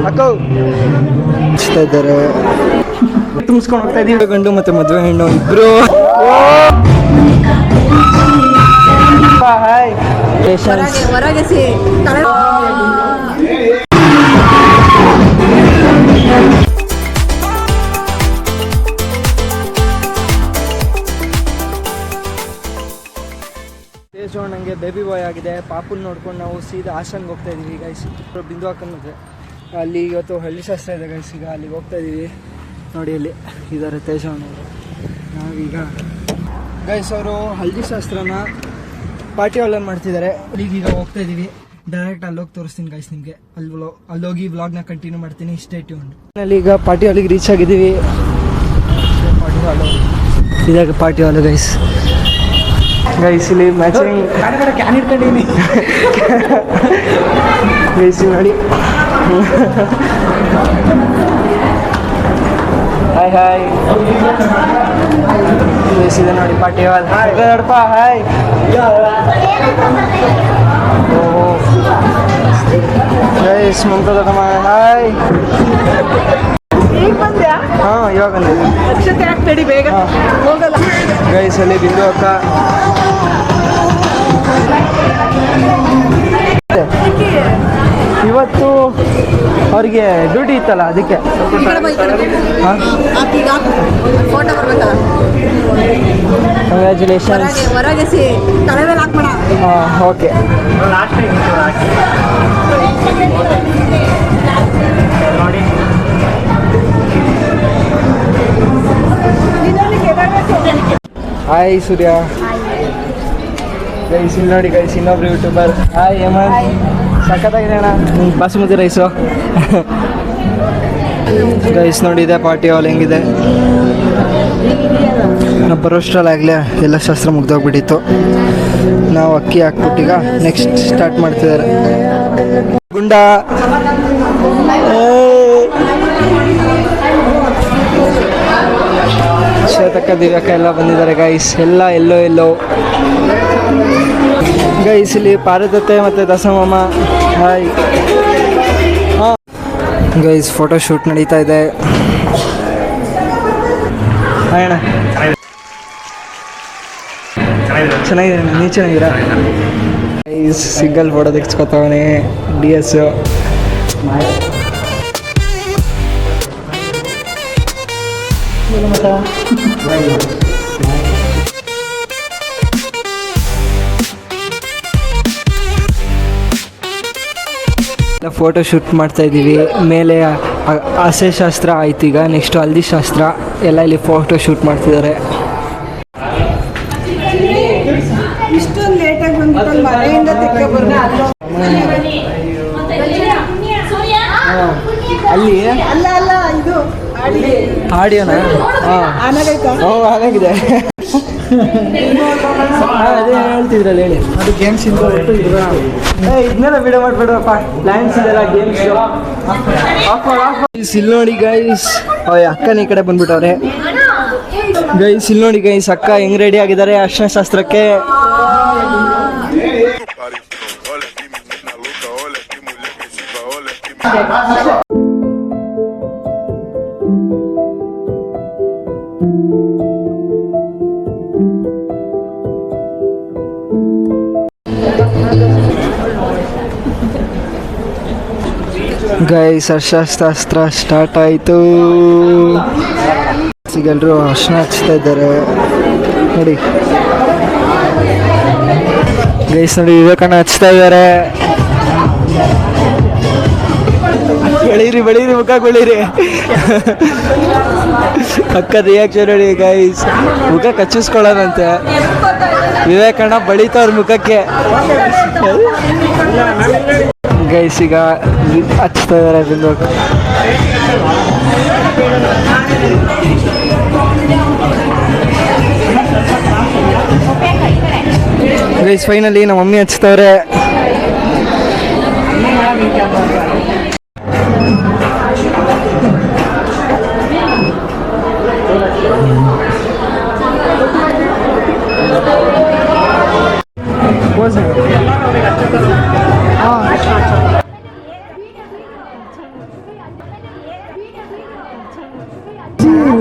ಅಕ್ಕೋ ಇದ್ದಾರೆ. ತುಂಬಿಸ್ಕೊಂಡು ಹೋಗ್ತಾ ಇದೀವಿ. ಗಂಡು ಮತ್ತೆ ಮದುವೆ ಹೆಣ್ಣು ಇಬ್ರು. ಹಾಯ್ ಹೊರಗೆ ನಂಗೆ ಬೇಬಿ ಬಾಯ್ ಆಗಿದೆ. ಪಾಪುನ ನೋಡ್ಕೊಂಡು ನಾವು ಸೀದಾ ಹಾಸನ್ಗೆ ಹೋಗ್ತಾ ಇದೀವಿ ಗೈಸ್. ಬಿಂದು ಹಾಕೊಂಡ್ರೆ ಅಲ್ಲಿ ಇವತ್ತು ಹಳ್ಳಿ ಶಾಸ್ತ್ರ ಇದೆ ಗೈಸ್. ಈಗ ಅಲ್ಲಿಗೆ ಹೋಗ್ತಾ ಇದೀವಿ. ನೋಡಿ ಅಲ್ಲಿ ಇದ್ದಾರೆ ತೇಜವಣ್ಣವರು. ನಾವೀಗ ಗೈಸ್ ಅವರು ಹಲ್ದಿ ಶಾಸ್ತ್ರನ ಪಾರ್ಟಿ ಹಾಲಲ್ಲಿ ಮಾಡ್ತಿದ್ದಾರೆ. ಈಗ ಹೋಗ್ತಾ ಇದೀವಿ. ಡೈರೆಕ್ಟ್ ಅಲ್ಲೋಗಿ ತೋರಿಸ್ತೀನಿ ಗೈಸ್ ನಿಮಗೆ. ಅಲ್ಲೋಗಿ ವ್ಲಾಗ್ನ ಕಂಟಿನ್ಯೂ ಮಾಡ್ತೀನಿ. Stay tuned. ಅಲ್ಲಿ ಈಗ ಪಾರ್ಟಿ ಹಾಲಿಗೆ ರೀಚ್ ಆಗಿದ್ದೀವಿ. ಪಾರ್ಟಿ ಹಾಲು ಇದಾಗ ಪಾರ್ಟಿ ಹಾಲು ಗೈಸ್. ಗೈಸ್ ಇಲ್ಲಿ ಮ್ಯಾಚಿಂಗ್ ಕ್ಯಾನ್ ಇಟ್ಕೊಂಡಿನಿ ಗೈಸ್ ನೋಡಿ. ಹಾಯ್ ಹಾಯ್ ಗೈಸ್ ಇದೆ ನೋಡಿ ಪಾರ್ಟಿ ಹಾಲ್. ನೋಡಪ್ಪ ಹಾಯ್. ಗೈಸ್ ಮಮತಾ ದೊಡ್ಡಮ್ಮ ಹಾಯ್. ಹಾಂ ಇವಾಗ ಬಂದಿದ್ದೀವಿ ಬೇಗ ಹೋಗಲ್ಲ ಗೈಸ್. ಅಲ್ಲಿ ಬಿಂದು ಅಕ್ಕ ಇವತ್ತು ಅವ್ರಿಗೆ ಡ್ಯೂಟಿ ಇತ್ತಲ್ಲ ಅದಕ್ಕೆ. ಕಂಗ್ರ್ಯಾಚುಲೇಷನ್ಸ್. ಹಾಂ ಓಕೆ. ಹಾಯ್ ಸೂರ್ಯ. ಗೈಸ್ ಇಲ್ಲಿ ನೋಡಿ ಗೈಸ್ ಇನ್ನೊಬ್ರು ಯೂಟ್ಯೂಬರ್. ಹಾಯ್ ಹೇಮಂತ್. ಸಖತ್ತಾಗಿದೆ ಅಣ್ಣ ಬಾಸುಮತಿ ರೈಸು. ಗೈಸ್ ನೋಡಿ ಇದೆ ಪಾರ್ಟಿ ಹಾಲ್ ಹೆಂಗಿದೆ. ನಾವು ಬರೋಷ್ಟರಲ್ಲಾಗಲೇ ಎಲ್ಲ ಶಾಸ್ತ್ರ ಮುಗ್ದೋಗ್ಬಿಟ್ಟಿತ್ತು. ನಾವು ಅಕ್ಕಿ ಹಾಕ್ಬಿಟ್ಟೀಗ ನೆಕ್ಸ್ಟ್ ಸ್ಟಾರ್ಟ್ ಮಾಡ್ತಿದ್ದಾರೆ. ಗುಂಡ ಶ್ವೇತಕ್ಕ ದಿವ್ಯಕ್ಕ ಎಲ್ಲ ಬಂದಿದ್ದಾರೆ ಗೈಸ್. ಎಲ್ಲ ಎಲ್ಲೋ ಗೈಸ್. ಇಲ್ಲಿ ಪಾರದತ್ತೆ ಮತ್ತು ದಸಮಮ್ಮ ಹಾಯ್. ಹಾಂ ಗೈಸ್ ಫೋಟೋ ಶೂಟ್ ನಡೀತಾ ಇದೆ. ಹಾಯ್ ಅಣ್ಣ. ಚೆನ್ನಾಗಿದೆ ಅಣ್ಣ. ನೀವು ಚೆನ್ನಾಗಿದ್ದೀರಾ ಗೈಸ್? ಸಿಂಗಲ್ ಫೋಟೋ ತೆಗೆಸ್ಕೊತವನೆ DS. ಫೋಟೋ ಶೂಟ್ ಮಾಡ್ತಾ ಇದ್ದೀವಿ. ಮೇಲೆ ಆಸೆ ಶಾಸ್ತ್ರ ಆಯ್ತು. ಈಗ ನೆಕ್ಸ್ಟ್ ಹಲ್ದಿ ಶಾಸ್ತ್ರ ಎಲ್ಲ ಇಲ್ಲಿ ಫೋಟೋ ಶೂಟ್ ಮಾಡ್ತಿದ್ದಾರೆ. ಅಲ್ಲಿ ಆಡಿಯೋನಾ? ಹಾಂ ಆಗಿದೆ. ಅದೇ ಹೇಳ್ತಿದ್ರಲ್ಲ ಹೇಳಿ. ಅದು ಗೇಮ್ಸ್ ಇಂದ ಒಟ್ಟು ಇದನ್ನೆಲ್ಲ ವಿಡಿಯೋ ಮಾಡ್ಬೇಡಪ್ಪ. ಪ್ಲಾನ್ಸ್ ಇದೆಲ್ಲ ಗೇಮ್ಸ್. ಇಲ್ಲಿ ನೋಡಿ ಗೈಸ್ ಅಕ್ಕನ ಈ ಕಡೆ ಬಂದ್ಬಿಟ್ಟವ್ರೆ ಗೈಸ್. ಇಲ್ಲಿ ನೋಡಿ ಗೈಸ್ ಅಕ್ಕ ಹೆಂಗ್ ರೆಡಿ ಆಗಿದ್ದಾರೆ ಅರ್ಶನ ಶಾಸ್ತ್ರಕ್ಕೆ. ಗೈಸ್ ಅರ್ಶಾಸ್ತ್ರ ಸ್ಟಾರ್ಟ್ ಆಯಿತು. ಎಲ್ಲರೂ ಅರ್ಶನ ಹಚ್ತಾ ಇದ್ದಾರೆ ನೋಡಿ ಗೈಸ್. ನೋಡಿ ವಿವೇಕಣ್ಣ ಹಚ್ತಾ ಇದ್ದಾರೆ. ಬೆಳೀರಿ ಮುಖ ಬೆಳೀರಿ. ಅಕ್ಕ ರಿಯಾಕ್ಷನ್ ನೋಡಿ ಗೈಸ್. ಮುಖ ಕಚ್ಚಿಸ್ಕೊಳ್ಳೋಣಂತೆ. ವಿವೇಕಣ್ಣ ಬಳಿತವ್ರ ಮುಖಕ್ಕೆ ಗೈಸ್. ಈಗ ಹಚ್ತಾ ಇದ್ದಾರೆ ಬಿಂದು. ಗೈಸ್ ಫೈನಲಿ ನಮ್ಮ ಮಮ್ಮಿ ಹಚ್ತವ್ರೆ.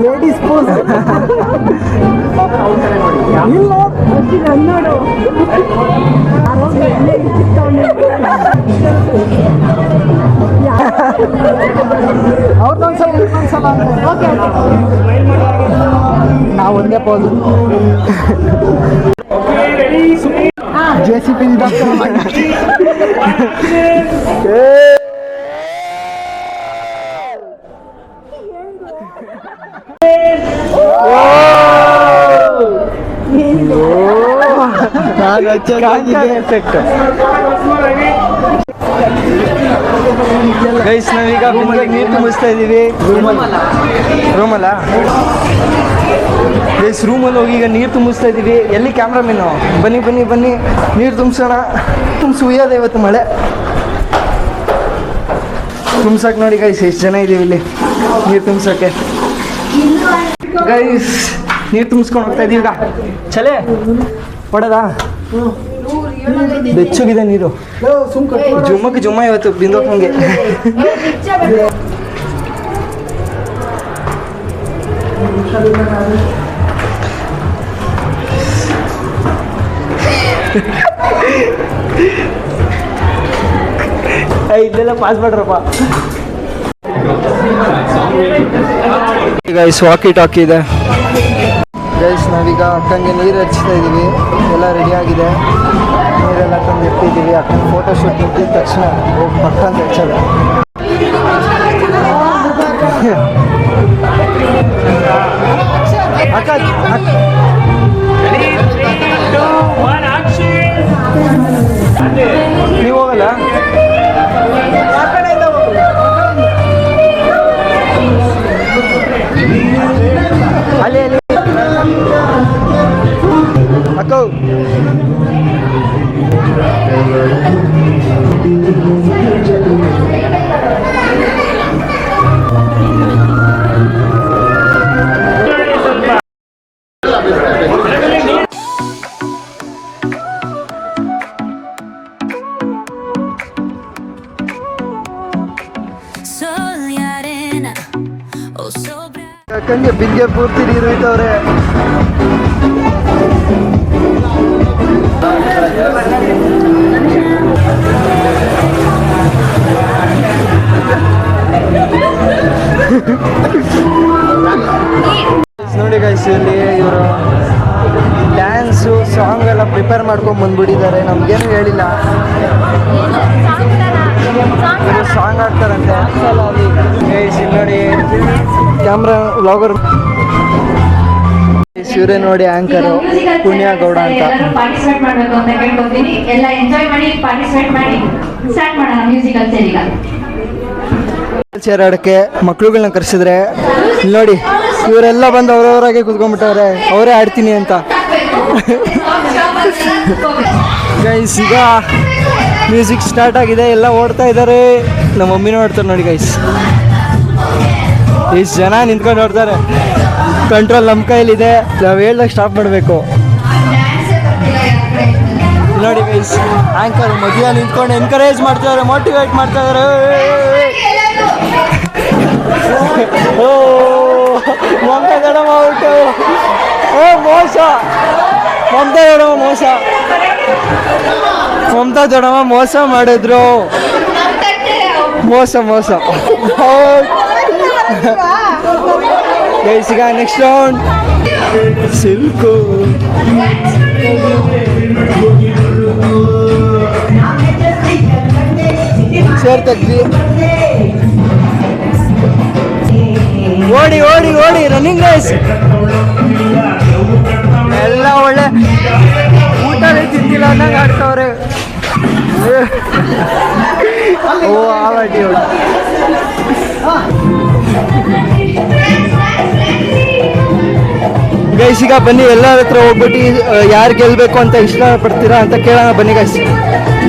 ಲೇಡೀಸ್ ಪೋಸ್ ಇಲ್ಲ ನೋಡು ಅವ್ರದ್ದೊಂದ್ಸಲ ನಾವು ಒಂದೇ ಪೋಸ್ JCB ಗೈಸ್ ನಾವೀಗ ನೀರು ತುಂಬಿಸ್ತಾ ಇದ್ದೀವಿ ರೂಮಲ್ಲ ಗೈಸ್ ರೂಮಲ್ಲಿ ಹೋಗಿ ಈಗ ನೀರು ತುಂಬಿಸ್ತಾ ಇದ್ದೀವಿ. ಎಲ್ಲಿ ಕ್ಯಾಮ್ರಾಮೀನು? ಬನ್ನಿ ಬನ್ನಿ ಬನ್ನಿ ನೀರು ತುಂಬಿಸೋಣ. ತುಂಬಿಸಿ ಉಯ್ಯೋದೆ ಇವತ್ತು ಮಳೆ ತುಂಬ್ಸಕ್ಕೆ. ನೋಡಿ ಗೈಸ್ ಎಷ್ಟು ಜನ ಇದ್ದೀವಿ ಇಲ್ಲಿ ನೀರು ತುಂಬ್ಸೋಕ್ಕೆ. ಗೈಸ್ ನೀರು ತುಂಬಿಸ್ಕೊಂಡು ಹೋಗ್ತಾ ಇದೀವಿ ಈಗ. ಚಲೇ ಹೊಡೋದಾ? ಬೆಚ್ಚಗಿದೆ ನೀರು. ಜುಮ್ಮಕ್ಕೆ ಜುಮ್ಮ ಇವತ್ತು ಬಿಂದೋಕಂಗೆ. ಇಲ್ಲೆಲ್ಲ ಪಾಸ್ ಮಾಡ್ರಪ್ಪ. ಗೈಸ್ ವಾಕಿ ಟಾಕಿ ಇದೆ ಗೈಸ್. ನಾವೀಗ ಅಕ್ಕಂಗೆ ನೀರು ಹಚ್ತಾ ಇದ್ದೀವಿ. ಎಲ್ಲ ರೆಡಿಯಾಗಿದೆ. ನೀರೆಲ್ಲ ತಂದು ಇಟ್ಟಿದ್ದೀವಿ. ಅಕ್ಕನ ಫೋಟೋ ಶೂಟ್ ಮುಗಿದ ತಕ್ಷಣ ಹೋಗಿ ಪಕ್ಕ ಅಂತ ಹಚ್ಚೋದು. ಅಕ್ಕ ನೀವು ಹೋಗಲ್ಲ? ಅಲ್ಲಿ ಅಲ್ಲಿ ಅಕ್ಕ ಅಕ್ಕಂಗೆ ಬಿಂದಿಗೆ ಪೂರ್ತಿ ನೀರು ಇಟ್ಟವ್ರೆ. ನೋಡಿ ಗೈಸ್ ಇಲ್ಲಿ ಇವರು ಡ್ಯಾನ್ಸು ಸಾಂಗ್ ಎಲ್ಲ ಪ್ರಿಪೇರ್ ಮಾಡ್ಕೊಂಡು ಬಂದ್ಬಿಟ್ಟಿದ್ದಾರೆ. ನಮ್ಗೇನು ಹೇಳಿಲ್ಲ. ಸಾಂಗ್ ಆಡ್ತಾರಂತೆ ಗೈಸ್. ಇಲ್ಲಿ ನೋಡಿ ಕ್ಯಾಮ್ರಾ ವ್ಲಾಗರ್ ಇವರೇ ನೋಡಿ ಆಂಕರು ಪುಣ್ಯ ಗೌಡ ಅಂತ. ಪಾರ್ಟಿಸಿಪೇಟ್ ಮಾಡಬೇಕು ಅಂತ ಕೇಳ್ಕೊತೀನಿ. ಎಲ್ಲ ಎಂಜಾಯ್ ಮಾಡಿ ಪಾರ್ಟಿಸಿಪೇಟ್ ಮಾಡಿ. ಸ್ಟಾರ್ಟ್ ಮಾಡೋಣ ಮ್ಯೂಸಿಕಲ್ ಚೇರ್. ಈಗ ಚೇರ್ ಆಡಕ್ಕೆ ಮಕ್ಳುಗಳನ್ನ ಕರೆಸಿದ್ರೆ ಇಲ್ಲಿ ನೋಡಿ ಇವರೆಲ್ಲ ಬಂದು ಅವ್ರವರಾಗೆ ಕುತ್ಕೊಂಡ್ಬಿಟ್ಟವ್ರೆ. ಅವರೇ ಆಡ್ತೀನಿ ಅಂತ. ಗೈಸ್ ಈಗ ಮ್ಯೂಸಿಕ್ ಸ್ಟಾರ್ಟ್ ಆಗಿದೆ. ಎಲ್ಲ ಓಡ್ತಾ ಇದ್ದಾರೆ. ನಮ್ಮ ಮಮ್ಮಿನೂ ಓಡ್ತಾರೆ ನೋಡಿ ಗೈಸ್. ಇಷ್ಟು ಜನ ನಿಂತ್ಕೊಂಡು ನೋಡ್ತಾರೆ. ಕಂಟ್ರೋಲ್ ನಮ್ಮ ಕೈಲಿದೆ. ನಾವು ಹೇಳ್ದಾಗ ಸ್ಟಾಪ್ ಮಾಡಬೇಕು. ನೋಡಿ ಗೈಸ್ ಆಂಕರ್ ಮದುವೆ ನಿಂತ್ಕೊಂಡು ಎನ್ಕರೇಜ್ ಮಾಡ್ತಿದ್ದಾರೆ, ಮೋಟಿವೇಟ್ ಮಾಡ್ತಾ ಇದ್ದಾರೆ. ಓ ಮಮತಾ ದೊಡಮ್ಮ ಔಟು. ಓ ಮೋಸ. ಮಮತಾ ದೊಡಮ್ಮ ಮೋಸ. ಮಮತಾ ದೊಡಮ್ಮ ಮೋಸ ಮಾಡಿದ್ರು. ಮೋಸ ಮೋಸ. ಗೈಸ್ ಈಗ ನೆಕ್ಸ್ಟ್ ರೌಂಡ್ ಸಿಲ್ಕು. ಸೇರ್ ತೆಗ್ದಿ. ಓಡಿ ಓಡಿ ಓಡಿ ರನ್ನಿಂಗ್ ರೇಸ್. ಎಲ್ಲ ಒಳ್ಳೆ ಊಟನೇ ತಿಂತಿಲ್ಲ ಅನ್ನಂಗೆ ಆಡ್ತವ್ರೆ. ಓ ಆವಾಡಿ ಗೈಸ್ ಈಗ ಬನ್ನಿ ಎಲ್ಲರ ಹತ್ರ ಹೋಗ್ಬಿಟ್ಟು ಯಾರು ಗೆಲ್ಬೇಕು ಅಂತ ಇಷ್ಟಪಡ್ತೀರಾ ಅಂತ ಕೇಳೋಣ. ಬನ್ನಿ ಗೈಸ್.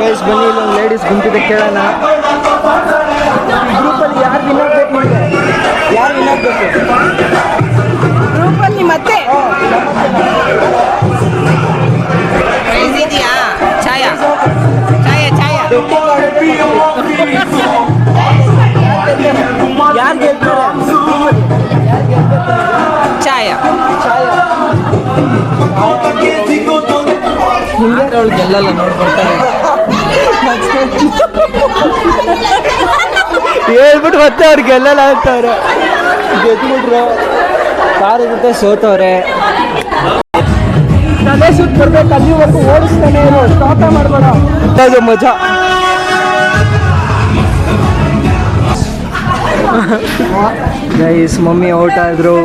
ಗೈಸ್ ಬನ್ನಿ ಇಲ್ಲೊಂದು ಲೇಡೀಸ್ ಗುಂಪಿದೆ, ಕೇಳೋಣ. ಗ್ರೂಪಲ್ಲಿ ಯಾರು ವಿನ್ ಆಗ್ಬೇಕು ನಿಮಗೆ? ಯಾರು ವಿನ್ ಆಗ್ಬೇಕು ಗ್ರೂಪಲ್ಲಿ? ಮತ್ತೆ ಇದೆಯಾ ಛಾಯಾ? ಛಾಯಾ ಛಾಯಾ ಯಾರು ಗೆಲ್ತಾರೆ? ಛಾಯ ಹಿಂಗೆ ಅವಳು ಗೆಲ್ಲಲ್ಲ ನೋಡ್ಕೊಳ್ತಾರೆ ಹೇಳ್ಬಿಟ್ಟು ಮತ್ತೆ ಅವ್ರು ಗೆಲ್ಲಲ್ಲ ಅಂತವ್ರೆ. ಗೆದ್ಬಿಟ್ರು, ಕಾರು ಜೊತೆ ಸೋತವ್ರೆ. ತಲೆ ಸುತ್ತ ಬರ್ಬೇಕು, ಅಲ್ಲಿವರೆಗೂ ಓಡಿಸ್ತಾನೆ ಇರು, ಸ್ಟಾಪ ಮಾಡ್ಬೇಡ. ಅದು ಮಜಾ. ಗೈಸ್ ಮಮ್ಮಿ ಔಟ್ ಆದ್ರು.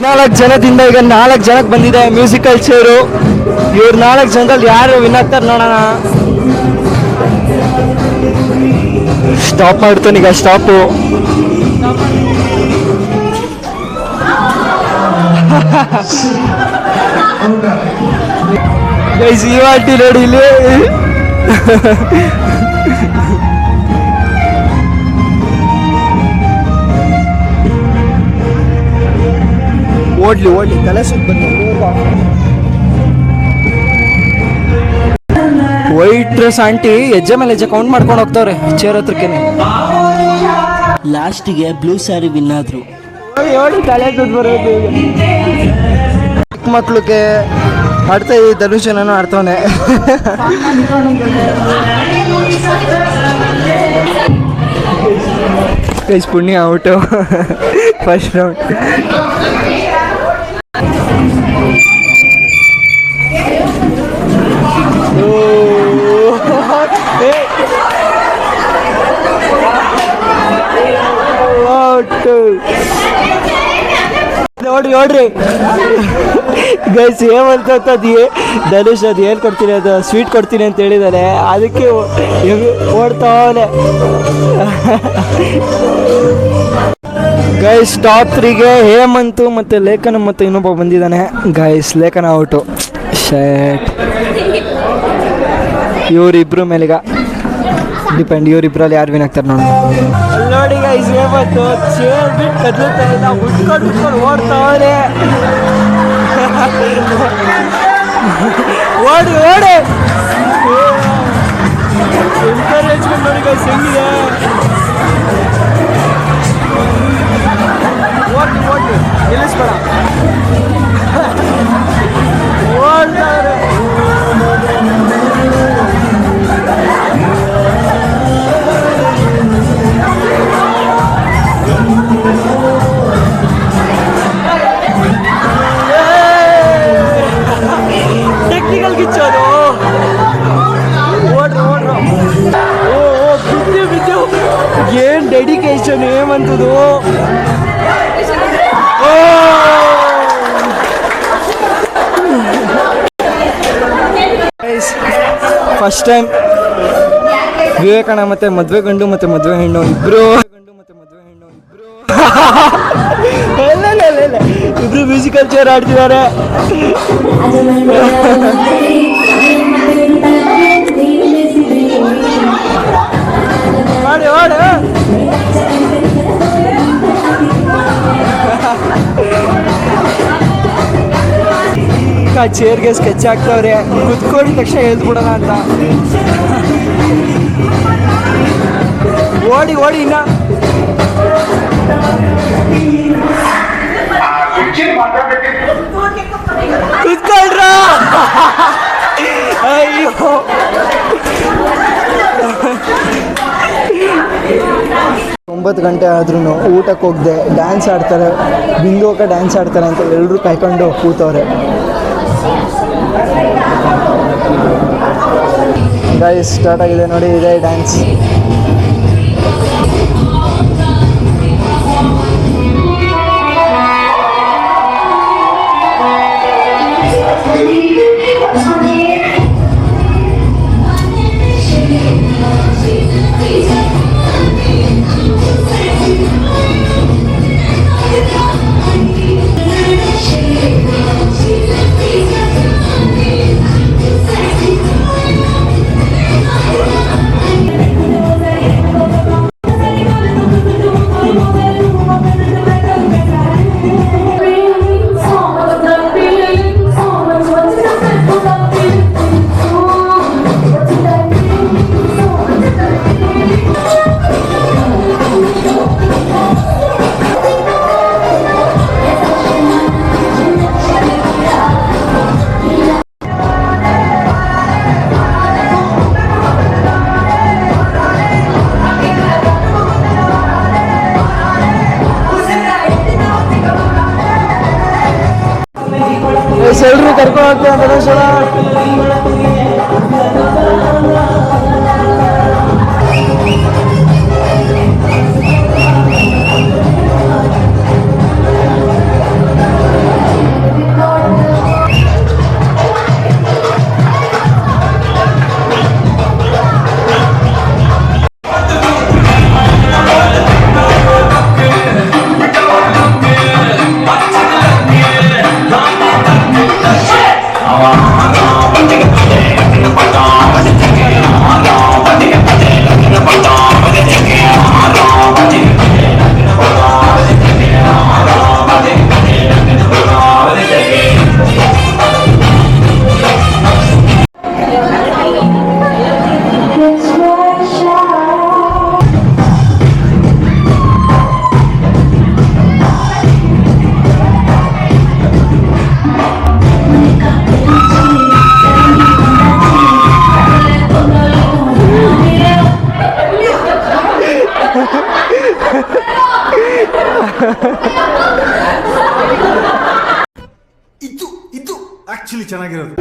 ನಾಲ್ಕು ಜನದಿಂದ ಈಗ 4 ಜನಕ್ಕೆ ಬಂದಿದೆ ಮ್ಯೂಸಿಕಲ್ ಚೇರು. ಇವ್ರು 4 ಜನದಲ್ಲಿ ಯಾರು ವಿನ್ ಆಗ್ತಾರೆ ನೋಡೋಣ. ಸ್ಟಾಪ್ ಮಾಡ್ತಾನೆ ಈಗ, ಸ್ಟಾಪು. ಗೈಸ್ ಈ ವಾಟಿ ನೋಡಿ ಇಲ್ಲಿ. ಓಡ್ಲಿ ಓಡ್ಲಿ, ತಲೆ ಸುತ್ತ ಬಂದು ವೈಟ್ ಡ್ರೆಸ್ ಆಂಟಿ ಹೆಜ್ಜೆ ಮೇಲೆ ಹೆಜ್ಜೆ ಕೌಂಟ್ ಮಾಡ್ಕೊಂಡು ಹೋಗ್ತವ್ರೆ ಚೇರ್ ಹತ್ರಕ್ಕೇನೆ. ಲಾಸ್ಟಿಗೆ ಬ್ಲೂ ಸ್ಯಾರಿ ವಿನ್ ಆದ್ರು. ತಲೆ ಸುತ್ತ ಬರೋದು. ಚಿಕ್ಕ ಮಕ್ಳಿಗೆ ಆಡ್ತಾ ಇದ್ದೀವಿ, ಧನುಷನೂ ಆಡ್ತವನೆ. ಪುಣ್ಯ ಔಟು ಫಸ್ಟ್ ರೌಂಡ್. ನೋಡ್ರಿ ನೋಡ್ರಿ ಗೈಸ್ ಏಮಂತದ್ದು, ಧನುಷ್ ಅದು ಏನು ಕೊಡ್ತೀನಿ, ಅದು ಸ್ವೀಟ್ ಕೊಡ್ತೀನಿ ಅಂತ ಹೇಳಿದಾನೆ, ಅದಕ್ಕೆ ಓಡ್ತಾವನೆ. ಗೈಸ್ ಟಾಪ್ 3ಗೆ ಹೇಮಂತು ಮತ್ತು ಲೇಖನ ಮತ್ತು ಇನ್ನೊಬ್ಬ ಬಂದಿದ್ದಾನೆ. ಗೈಸ್ ಲೇಖನ ಔಟು. ಶೇಟ್ ಇವರಿಬ್ರು ಮೇಲೀಗ ಡಿಪೆಂಡ್, ಇವರಿಬ್ರಲ್ಲಿ ಯಾರು ವಿನ್ ಆಗ್ತಾರೆ ನೋಡಿ. ನೋಡಿ ಗೈಸ್ ಹೇಮಂತು ಚೇರ್ ಬಿಟ್ಟು ಕದಲ್ತಾ ಇಲ್ಲ, ಉಟ್ಕೊಂಡು ಓಡ್ತಾವನೆ. ಓಡಿ ಓಡಿ ಎನ್ಕರೇಜ್ಮೆಂಟ್ ನೋಡಿ ಗೈಸ್ ಹೆಂಗಿದೆ. ಓಡ್ಲಿ ಓಡ್ಲಿ, ನಿಲ್ಲಿಸ್ಬೇಡ. ಓಡ್ತಾರೆ. ಟೆಕ್ನಿಕಲ್ ಗಿಚ್ಚೋದು. ಓಡ್ರು ಓಡ್ರು. ಓ ಬಿದ್ದು ಬಿದ್ದು, ಏನ್ ಡೆಡಿಕೇಶನ್ ಏಮಂತದು. ಫಸ್ಟ್ ಟೈಮ್ ವಿವೇಕಣ್ಣ ಮತ್ತೆ ಮದುವೆ ಗಂಡು ಮತ್ತೆ ಮದುವೆ ಹೆಣ್ಣು ಇಬ್ರು ಇಬ್ರು ಮ್ಯೂಸಿಕಲ್ ಚೇರ್ ಆಡ್ತಿದ್ದಾರೆ. ಮಾಡಿ ಮಾಡಿ ಚೇರ್ಗೆ ಸ್ಕೆಚ್ ಹಾಕ್ತವ್ರೆ, ಕುತ್ಕೊಂಡಿದ ತಕ್ಷಣ ಹೇಳ್ಬಿಡೋಣ ಅಂತ. ಓಡಿ ಓಡಿ ಇನ್ನ ಕುತ್ಕೊಳ್ರ. ಅಯ್ಯೋ 9 ಗಂಟೆ ಆದ್ರೂ ಊಟಕ್ಕೆ ಹೋಗದೆ ಡ್ಯಾನ್ಸ್ ಆಡ್ತಾರೆ, ಬಿಂದುವಕ್ಕ ಡ್ಯಾನ್ಸ್ ಆಡ್ತಾರೆ ಅಂತ ಎಲ್ಲರೂ ಕಾಯ್ಕೊಂಡು ಕೂತವ್ರೆ. ಗೈಸ್ ಸ್ಟಾರ್ಟ್ ಆಗಿದೆ ನೋಡಿ, ಇದೇ ಡ್ಯಾನ್ಸ್. ಗೈಸ್ ಎಲ್ಲರೂ ಕರ್ಕೊಂಡು ಹೋಗ್ತೀವಿ ಧರ್ಮಸ್ಥಳ. ಇದು ಆಕ್ಚುಲಿ ಚೆನ್ನಾಗಿರೋದು.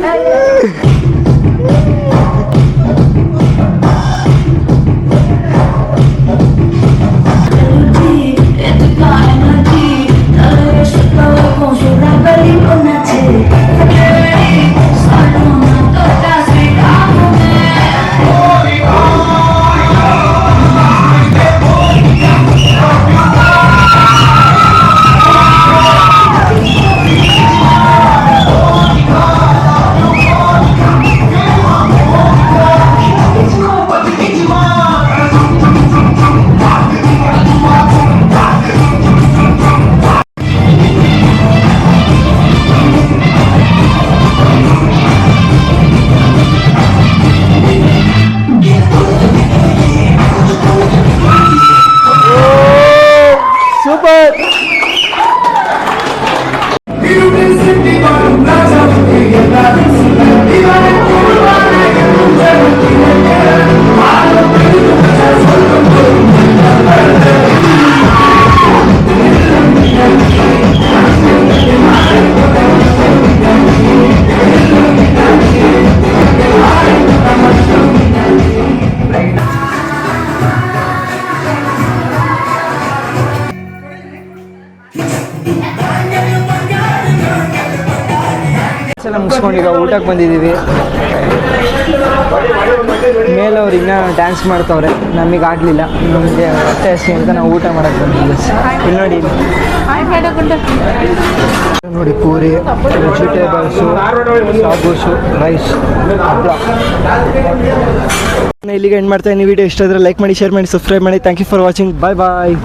ಸೂಪರ್. ಎಲ್ಲ ಮುಗಿಸ್ಕೊಂಡು ಈಗ ಊಟಕ್ಕೆ ಬಂದಿದ್ದೀವಿ. ಮೇಲವ್ರು ಇನ್ನೂ ಡ್ಯಾನ್ಸ್ ಮಾಡ್ತವ್ರೆ, ನಮಗೆ ಆಗಲಿಲ್ಲ, ನಮಗೆ ಹೊಟ್ಟೆ ಹಸಿ ಅಂತ ನಾವು ಊಟ ಮಾಡೋಕ್ಕೆ ಬಂದಿದ್ದೀವಿ. ಇಲ್ಲಿ ನೋಡಿ, ನೋಡಿ ಪೂರಿ, ವೆಜಿಟೇಬಲ್ಸು, ಸಾಬೂಸು, ರೈಸ್, ಹಪ್ಪಳ. ಇಲ್ಲಿಗೆ ಎಂಡ್ ಮಾಡ್ತಾ ಇದ್ದೀನಿ. ವಿಡಿಯೋ ಇಷ್ಟ ಆದರೆ ಲೈಕ್ ಮಾಡಿ, ಶೇರ್ ಮಾಡಿ, ಸಬ್ಸ್ಕ್ರೈಬ್ ಮಾಡಿ. Thank you for watching. Bye bye.